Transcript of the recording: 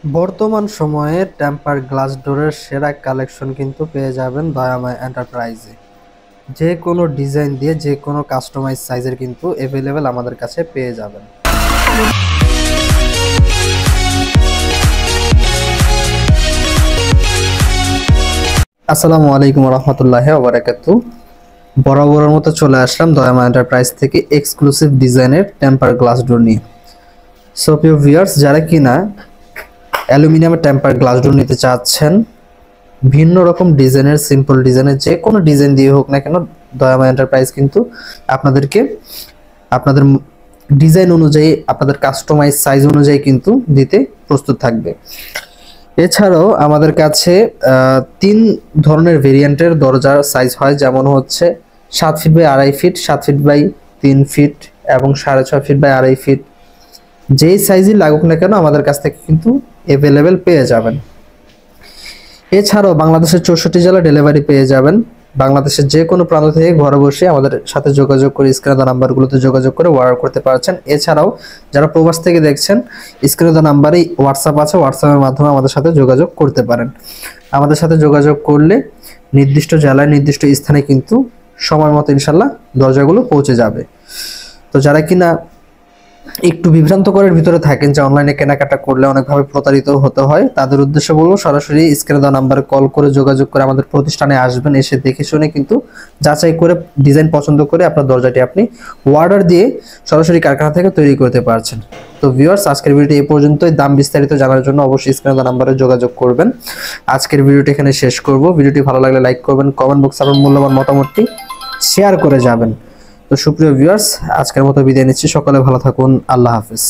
বর্তমান সময়ে temper glass ডোরের সেরা কালেকশন কিন্তু পেয়ে যাবেন দয়াময় এন্টারপ্রাইজে। যে কোনো ডিজাইন দিয়ে যে কোনো কাস্টমাইজ সাইজের কিন্তু অ্যাভেলেবেল আমাদের কাছে পেয়ে যাবেন। আসসালামু আলাইকুম রহমতুল্লাহি ওয়া বারাকাতুহু। বরাবরের মতো চলে আসলাম দয়াময় এন্টারপ্রাইজ থেকে এক্সক্লুসিভ ডিজাইনের টেম্পার গ্লাস ডোর নিয়ে। সো প্রিয় ভিউয়ার্স, যারা কিনা অ্যালুমিনিয়ামের টেম্পার গ্লাস ডোর নিতে চাচ্ছেন, ভিন্ন রকম ডিজাইনের, সিম্পল ডিজাইনের, যে কোনো ডিজাইন দিয়ে হোক না কেন, দয়াময় এন্টারপ্রাইজ কিন্তু আপনাদেরকে আপনাদের ডিজাইন অনুযায়ী, আপনাদের কাস্টমাইজ সাইজ অনুযায়ী কিন্তু দিতে প্রস্তুত থাকবে। এছাড়াও আমাদের কাছে 3 ধরনের ভেরিয়েন্টের দরজার সাইজ হয়, যেমন হচ্ছে 7 feet by 2.5 feet, 7 feet by 3 feet এবং 6.5 ফিট বাই 2.5 ফিট। যেই সাইজই লাগুক না কেন আমাদের কাছ থেকে কিন্তু অ্যাভেলেবেল পেয়ে যাবেন। এছাড়াও বাংলাদেশের 64 জেলা ডেলিভারি পেয়ে যাবেন। বাংলাদেশের যে কোনো প্রান্ত থেকে ঘরে বসে আমাদের সাথে যোগাযোগ করে স্ক্রিনে দেওয়া নাম্বারগুলোতে যোগাযোগ করে অর্ডার করতে পারছেন। এছাড়াও যারা প্রবাস থেকে দেখছেন, স্ক্রিনে দেওয়া নাম্বারেই হোয়াটসঅ্যাপ আছে, হোয়াটসঅ্যাপের মাধ্যমে আমাদের সাথে যোগাযোগ করতে পারেন। আমাদের সাথে যোগাযোগ করলে নির্দিষ্ট জেলায়, নির্দিষ্ট স্থানে কিন্তু সময় মতো ইনশাল্লাহ দরজাগুলো পৌঁছে যাবে। তো যারা কিনা একটু বিভ্রান্তকরের ভিতরে থাকেন যে অনলাইনে কেনাকাটা করলে অনেকভাবে প্রতারিত হতে হয়, তাদের উদ্দেশ্যে বলবো সরাসরি স্ক্রিনে দেওয়া নাম্বারে কল করে যোগাযোগ করে আমাদের প্রতিষ্ঠানে আসবেন। এসে দেখে শুনে কিন্তু যাচাই করে ডিজাইন পছন্দ করে আপনার দরজাটি আপনি অর্ডার দিয়ে সরাসরি কারখানা থেকে তৈরি করতে পারছেন। তো ভিউয়ার্স, আজকের ভিডিওটি এই পর্যন্তই। দাম বিস্তারিত জানার জন্য অবশ্যই স্ক্রিনে দেওয়া নাম্বারে যোগাযোগ করবেন। আজকের ভিডিওটি এখানে শেষ করব। ভিডিওটি ভালো লাগলে লাইক করবেন, কমেন্ট বক্সে আপনার মূল্যবান মতামতটি শেয়ার করে যাবেন। তো সুপ্রিয় ভিউয়ার্স, আজকের মতো বিদায় নিচ্ছি। সকলে ভালো থাকুন। আল্লাহ হাফেজ।